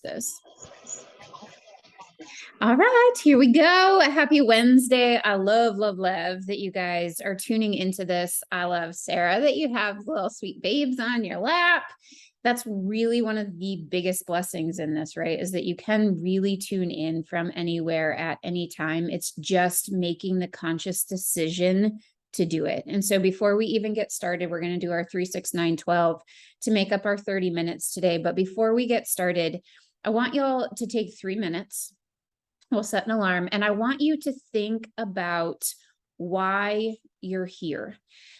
This. All right, here we go. Happy Wednesday. I love that you guys are tuning into this. I love, Sarah, that you have little sweet babes on your lap. That's really one of the biggest blessings in this, right? Is that you can really tune in from anywhere at any time. It's just making the conscious decision to do it. And so before we even get started, we're going to do our 3, 6, 9, 12 to make up our 30 minutes today. But before we get started, I want y'all to take 3 minutes. We'll set an alarm, and I want you to think about why you're here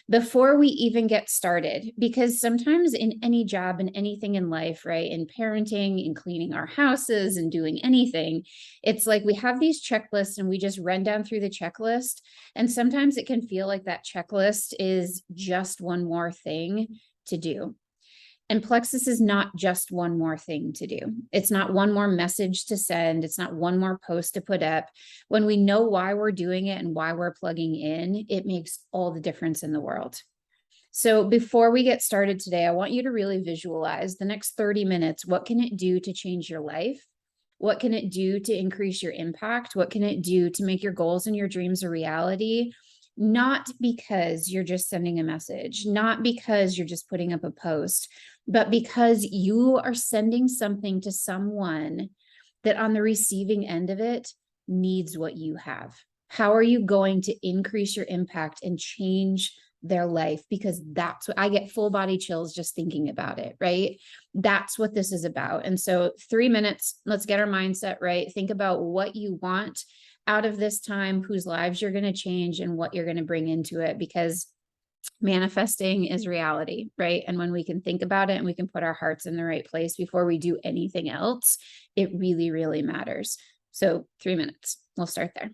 before we even get started, because sometimes in any job and anything in life, right, in parenting, in cleaning our houses and doing anything, it's like we have these checklists and we just run down through the checklist. And sometimes it can feel like that checklist is just one more thing to do. And Plexus is not just one more thing to do. It's not one more message to send. It's not one more post to put up. When we know why we're doing it and why we're plugging in, it makes all the difference in the world. So before we get started today, I want you to really visualize the next 30 minutes. What can it do to change your life? What can it do to increase your impact? What can it do to make your goals and your dreams a reality? Not because you're just sending a message, not because you're just putting up a post, but because you are sending something to someone that on the receiving end of it needs what you have. How are you going to increase your impact and change their life? Because that's what I get full body chills just thinking about it, right? That's what this is about. And so 3 minutes, let's get our mindset right. Think about what you want out of this time, whose lives you're going to change and what you're going to bring into it, because manifesting is reality, right? And when we can think about it and we can put our hearts in the right place before we do anything else, it really, really matters. So 3 minutes, we'll start there.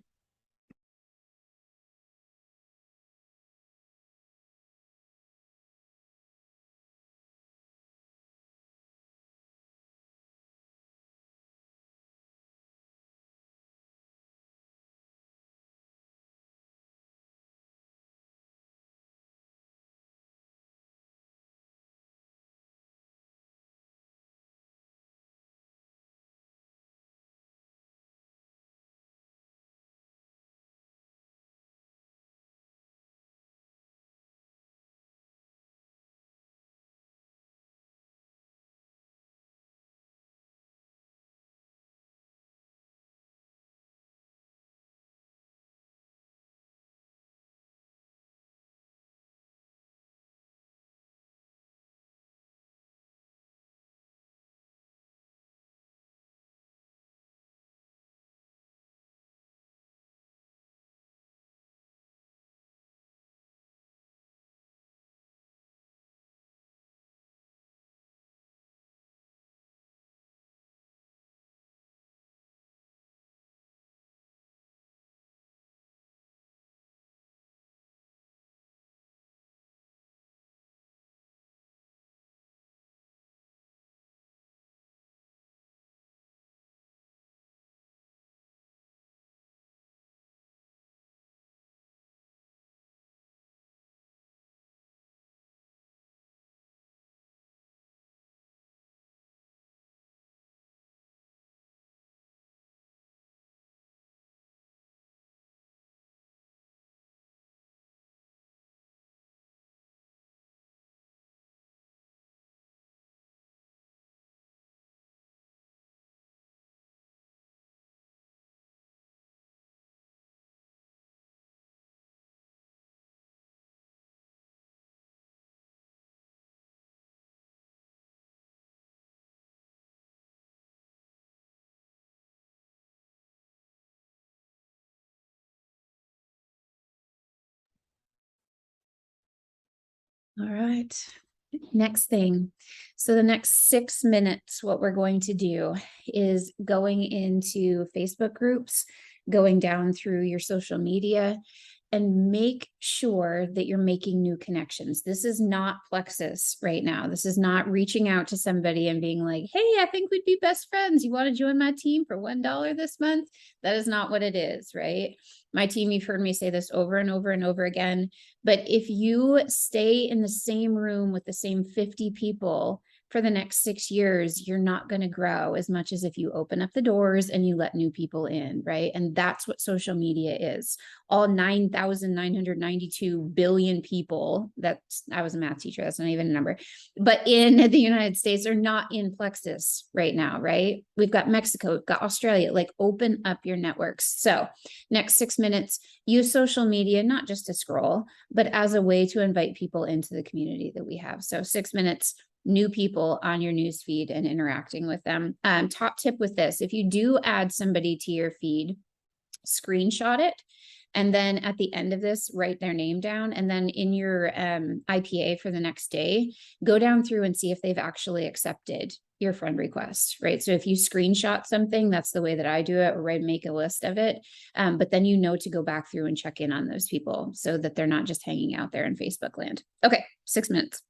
All right. Next thing. So the next 6 minutes, what we're going to do is going into Facebook groups, going down through your social media, and make sure that you're making new connections. This is not Plexus right now. This is not reaching out to somebody and being like, hey, I think we'd be best friends. You want to join my team for $1 this month? That is not what it is, right? My team, you've heard me say this over and over and over again. But if you stay in the same room with the same 50 people for the next 6 years, you're not going to grow as much as if you open up the doors and you let new people in, right? And that's what social media is. All 9,992 billion people, I was a math teacher, that's not even a number, but in the United States are not in Plexus right now, right? We've got Mexico, we've got Australia, like open up your networks. So next 6 minutes, use social media, not just to scroll, but as a way to invite people into the community that we have. So 6 minutes, new people on your news feed and interacting with them. Top tip with this, if you do add somebody to your feed, screenshot it. And then at the end of this, write their name down. And then in your IPA for the next day, go down through and see if they've actually accepted your friend request, right? So if you screenshot something, that's the way that I do it, or I make a list of it. But then you know to go back through and check in on those people so that they're not just hanging out there in Facebook land. Okay, 6 minutes.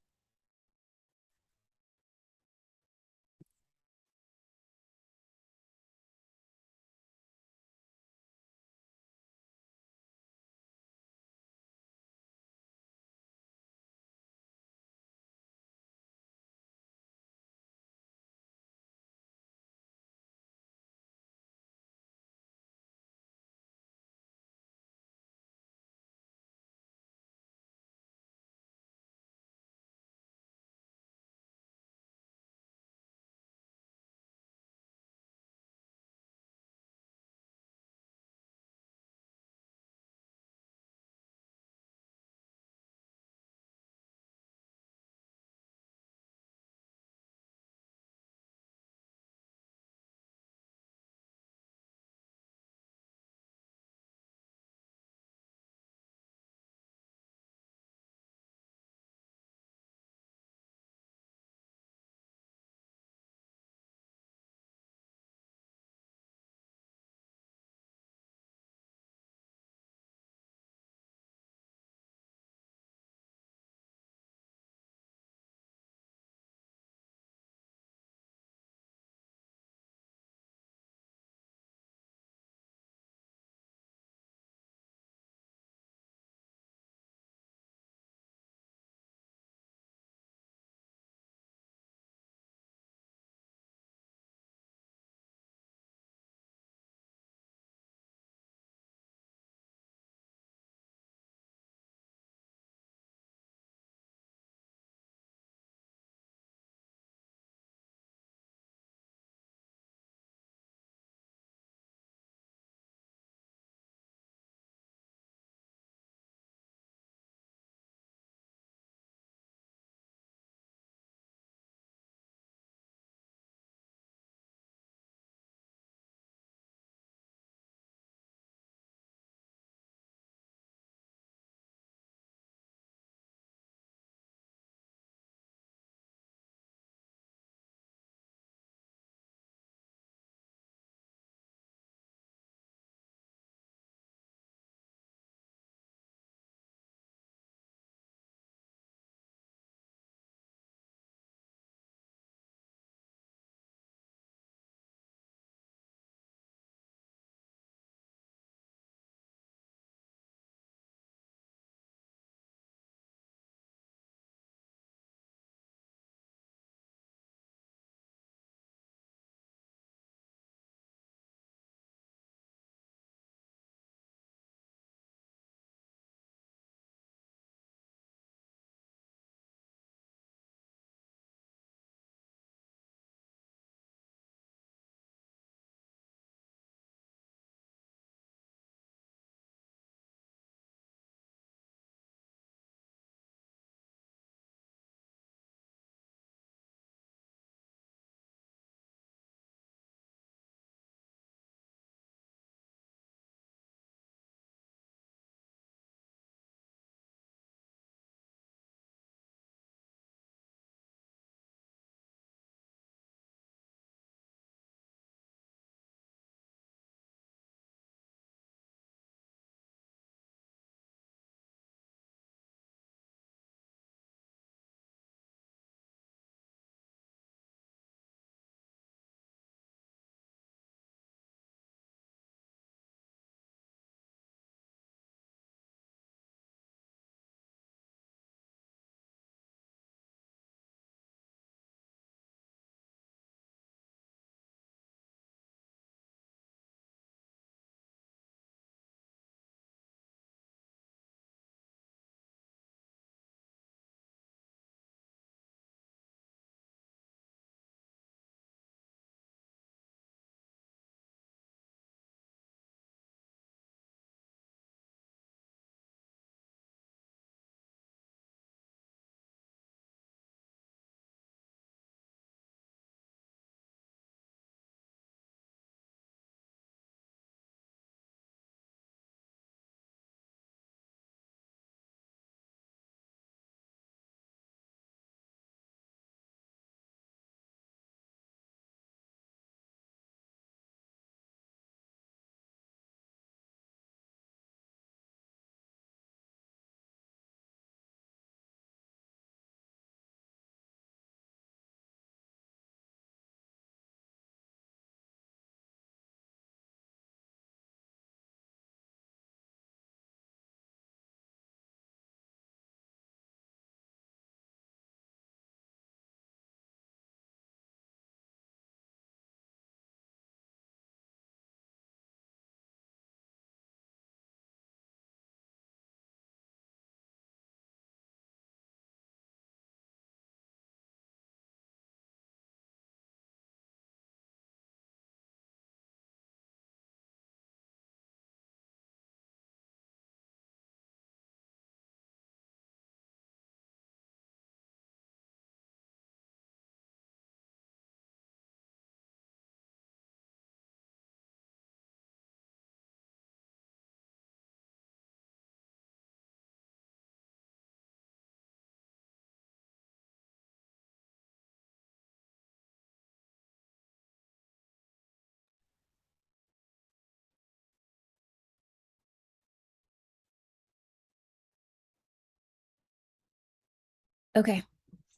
Okay,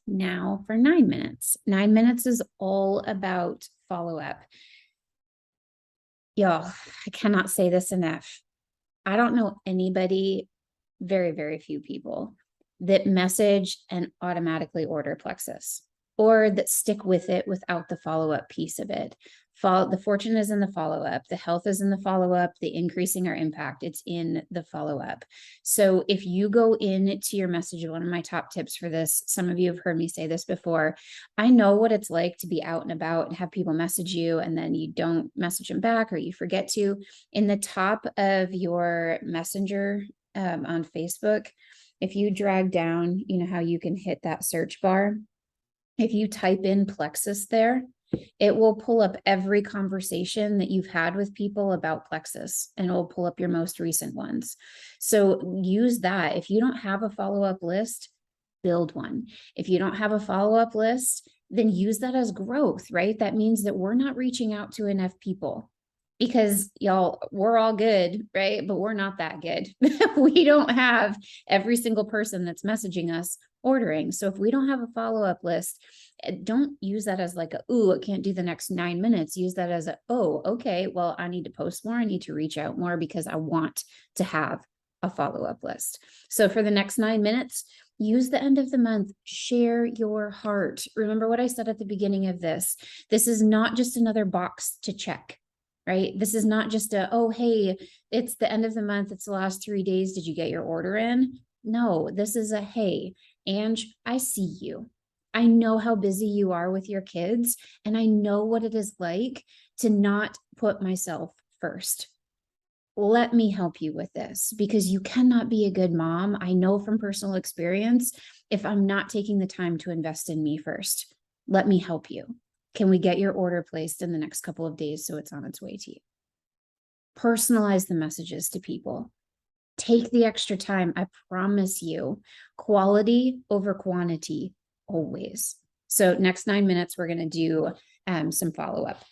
now for 9 minutes. 9 minutes is all about follow up. Y'all, I cannot say this enough. I don't know anybody, very, very few people that message and automatically order Plexus or that stick with it without the follow up piece of it. The fortune is in the follow up, the health is in the follow up, the increasing our impact, it's in the follow up. So if you go into your message, one of my top tips for this, some of you have heard me say this before. I know what it's like to be out and about and have people message you and then you don't message them back or you forget to. In the top of your messenger on Facebook, if you drag down, you know how you can hit that search bar. If you type in Plexus there, it will pull up every conversation that you've had with people about Plexus and it will pull up your most recent ones. So use that. If you don't have a follow-up list, build one. If you don't have a follow-up list, then use that as growth, right? That means that we're not reaching out to enough people because y'all, we're all good, right? But we're not that good. We don't have every single person that's messaging us ordering. So if we don't have a follow-up list, don't use that as like, ooh, I can't do the next 9 minutes. Use that as oh, okay, well, I need to post more. I need to reach out more because I want to have a follow-up list. So for the next 9 minutes, use the end of the month, share your heart. Remember what I said at the beginning of this. This is not just another box to check, right? This is not just oh, hey, it's the end of the month. It's the last 3 days. Did you get your order in? No, this is a, hey, Ange, I see you. I know how busy you are with your kids, and I know what it is like to not put myself first. Let me help you with this because you cannot be a good mom. I know from personal experience if I'm not taking the time to invest in me first. Let me help you. Can we get your order placed in the next couple of days so it's on its way to you? Personalize the messages to people. Take the extra time. I promise you, quality over quantity always. So next 9 minutes, we're going to do some follow up.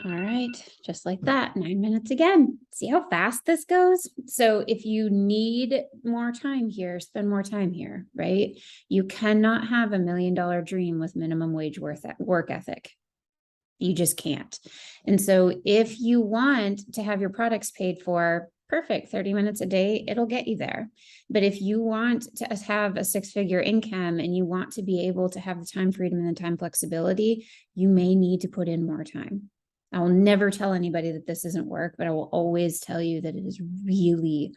All right, just like that, 9 minutes again. See how fast this goes? So if you need more time here, spend more time here, right? You cannot have $1 million dream with minimum wage work ethic. You just can't. And so if you want to have your products paid for, perfect, 30 minutes a day, it'll get you there. But if you want to have a 6-figure income and you want to be able to have the time freedom and the time flexibility, you may need to put in more time. I will never tell anybody that this isn't work, but I will always tell you that it is really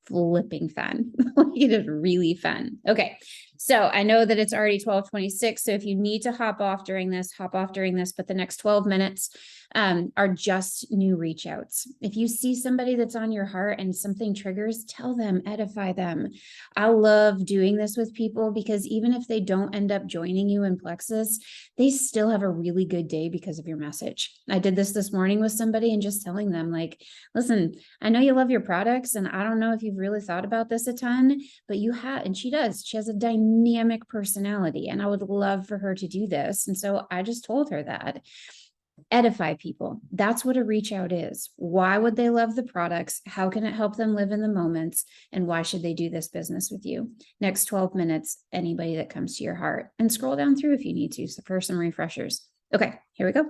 flipping fun. It is really fun. Okay. So I know that it's already 12:26. So if you need to hop off during this, hop off during this, but the next 12 minutes are just new reach outs. If you see somebody that's on your heart and something triggers, tell them, edify them. I love doing this with people because even if they don't end up joining you in Plexus, they still have a really good day because of your message. I did this morning with somebody and just telling them, like, listen, I know you love your products, and I don't know if you've really thought about this a ton, but you have, and she does. She has a dynamic personality, and I would love for her to do this. And so I just told her that. Edify people. That's what a reach out is. Why would they love the products? How can it help them live in the moments? And why should they do this business with you? Next 12 minutes, anybody that comes to your heart, and scroll down through if you need to. So for some refreshers. Okay, here we go.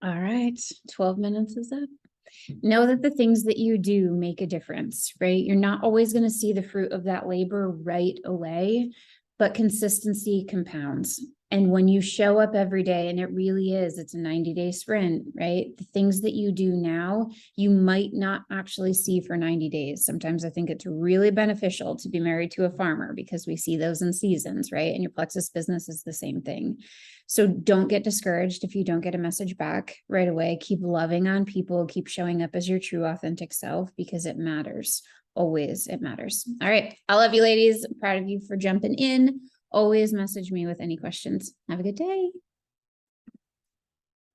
All right, 12 minutes is up. Know that the things that you do make a difference, right? You're not always going to see the fruit of that labor right away, but consistency compounds. And when you show up every day, and it really is, it's a 90-day sprint, right? The things that you do now, you might not actually see for 90 days. Sometimes I think it's really beneficial to be married to a farmer because we see those in seasons, right? And your Plexus business is the same thing. So don't get discouraged if you don't get a message back right away. Keep loving on people, keep showing up as your true authentic self because it matters. Always, it matters. All right. I love you, ladies. I'm proud of you for jumping in. Always message me with any questions. Have a good day.